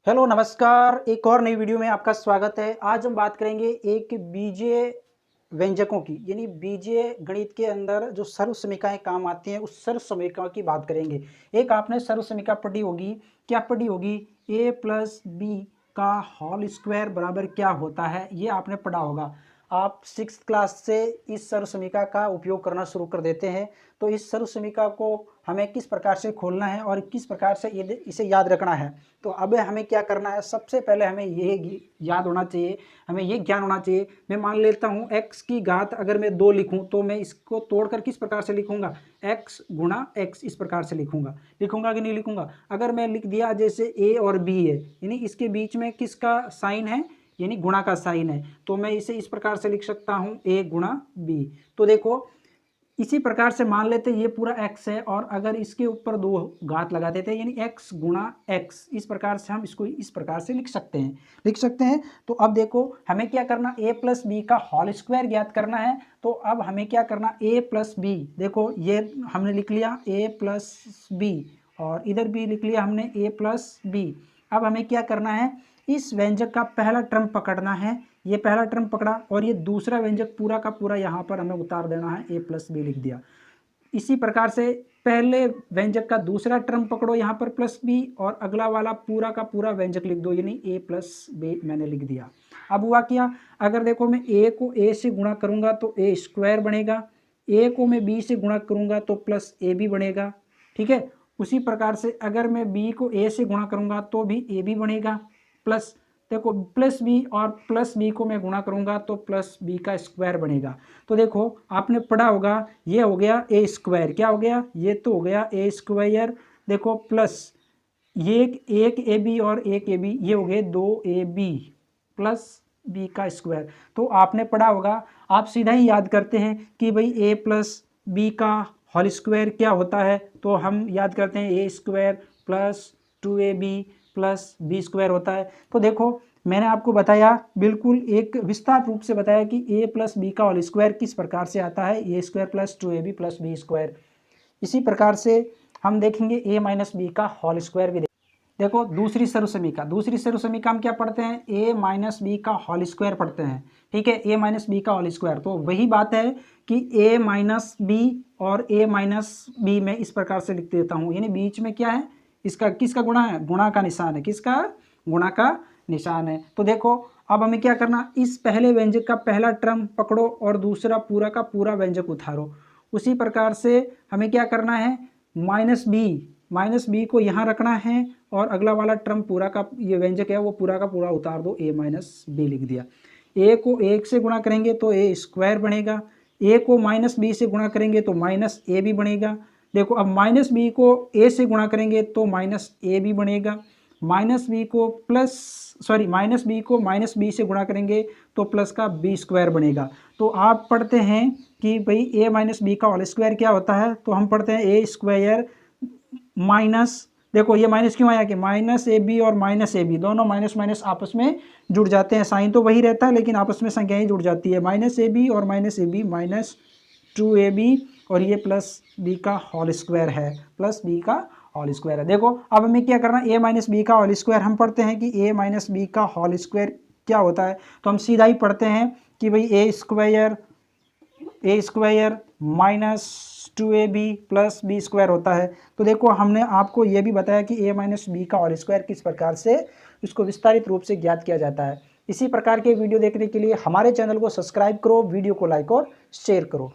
Hello नमस्कार। एक और नई वीडियो में आपका स्वागत है। आज हम बात करेंगे एक बीजीय व्यंजकों की, यानी बीजीय गणित के अंदर जो सर्व समीकरणाएं काम आती हैं उस सर्व समीकरणों की बात करेंगे। एक आपने सर्व समीकरण पढ़ी होगी, क्या पढ़ी होगी? a प्लस बी का होल स्क्वायर बराबर क्या होता है, ये आपने पढ़ा होगा। आप 6th क्लास से इस सर्व समीकरण का उपयोग करना शुरू कर देते हैं। तो इस सर्व समीकरण को हमें किस प्रकार से खोलना है और किस प्रकार से इसे याद रखना है, तो अब हमें क्या करना है? सबसे पहले हमें ये याद होना चाहिए, हमें ये ज्ञान होना चाहिए। मैं मान लेता हूँ x की घात अगर मैं 2 लिखूँ तो मैं इसको तोड़कर किस प्रकार से लिखूंगा? x गुणा x, इस प्रकार से लिखूंगा कि नहीं लिखूंगा? अगर मैं लिख दिया जैसे a और b है, यानी इसके बीच में किसका साइन है? यानी गुणा का साइन है, तो मैं इसे इस प्रकार से लिख सकता हूँ a गुणा b। तो देखो इसी प्रकार से मान लेते ये पूरा x है और अगर इसके ऊपर 2 घात लगा देते यानी x गुणा x, इस प्रकार से हम इसको इस प्रकार से लिख सकते हैं। तो अब देखो हमें क्या करना, a प्लस बी का होल स्क्वायर ज्ञात करना है। तो अब हमें क्या करना, a प्लस बी, देखो ये हमने लिख लिया a प्लस बी और इधर भी लिख लिया हमने a प्लस बी। अब हमें क्या करना है, इस व्यंजक का पहला टर्म पकड़ना है। ये पहला टर्म पकड़ा और ये दूसरा व्यंजक पूरा का पूरा यहाँ पर हमें उतार देना है, a प्लस बी लिख दिया। इसी प्रकार से पहले व्यंजक का दूसरा टर्म पकड़ो यहाँ पर प्लस बी और अगला वाला पूरा का पूरा व्यंजक लिख दो, यानी a प्लस बी मैंने लिख दिया। अब हुआ क्या, अगर देखो मैं a को a से गुणा करूँगा तो a स्क्वायर बनेगा, a को मैं b से गुणा करूँगा तो प्लस ए बी बनेगा। ठीक है, उसी प्रकार से अगर मैं b को a से गुणा करूँगा तो भी ए बी बनेगा। प्लस देखो प्लस बी और प्लस बी को मैं गुणा करूंगा तो प्लस बी का स्क्वायर बनेगा। तो देखो आपने पढ़ा होगा, ये हो गया ए स्क्वायर, क्या हो गया? ये तो हो गया ए स्क्वायर। देखो प्लस ये एक ए बी और एक ए बी, ये हो गए 2ab प्लस बी का स्क्वायर। तो आपने पढ़ा होगा, आप सीधा ही याद करते हैं कि भाई ए प्लस बी का होल स्क्वायर क्या होता है, तो हम याद करते हैं A square plus 2ab plus B square होता है। तो देखो मैंने आपको बताया, बिल्कुल एक विस्तार रूप से बताया कि ए प्लस बी का होल स्क्वायर किस प्रकार से आता है, A square plus 2ab plus B square. इसी प्रकार से हम देखेंगे ए माइनस बी का होल स्क्वायर भी। देखो दूसरी सर्व समीकरण हम क्या पढ़ते हैं, a माइनस बी का होल स्क्वायर पढ़ते हैं। ठीक है, a माइनस बी का होल स्क्वायर, तो वही बात है कि a माइनस बी और a माइनस बी में इस प्रकार से लिख देता हूँ, यानी बीच में क्या है, इसका किसका गुणा है? गुणा का निशान है। किसका? गुणा का निशान है। तो देखो अब हमें क्या करना, इस पहले व्यंजक का पहला टर्म पकड़ो और दूसरा पूरा का पूरा व्यंजक उतारो। उसी प्रकार से हमें क्या करना है, माइनस बी को यहाँ रखना है और अगला वाला टर्म पूरा का ये व्यंजक है वो पूरा का पूरा उतार दो, a माइनस बी लिख दिया। a को 1 से गुणा करेंगे तो a स्क्वायर बनेगा, a को माइनस बी से गुणा करेंगे तो माइनस ए बी बनेगा। देखो अब माइनस बी को a से गुणा करेंगे तो माइनस ए बी बनेगा, माइनस बी को माइनस बी से गुणा करेंगे तो प्लस का बी स्क्वायर बनेगा। तो आप पढ़ते हैं कि भाई a माइनस बी का होल स्क्वायर क्या होता है, तो हम पढ़ते हैं a स्क्वायर माइनस, देखो ये माइनस क्यों आया कि माइनस ए बी और माइनस ए बी दोनों माइनस माइनस आपस में जुड़ जाते हैं, साइन तो वही रहता है लेकिन आपस में संख्याएं जुड़ जाती है। माइनस ए बी और minus a b minus 2ab और ये प्लस बी का होल स्क्वायर है, प्लस बी का होल स्क्वायर है। देखो अब हमें क्या करना, a माइनस बी का होल स्क्वायर हम पढ़ते हैं कि a माइनस बी का होल स्क्वायर क्या होता है, तो हम सीधा ही पढ़ते हैं कि भाई A square minus 2ab plus B square होता है। तो देखो हमने आपको ये भी बताया कि a माइनस बी का होल स्क्वायर किस प्रकार से इसको विस्तारित रूप से ज्ञात किया जाता है। इसी प्रकार के वीडियो देखने के लिए हमारे चैनल को सब्सक्राइब करो, वीडियो को लाइक और शेयर करो।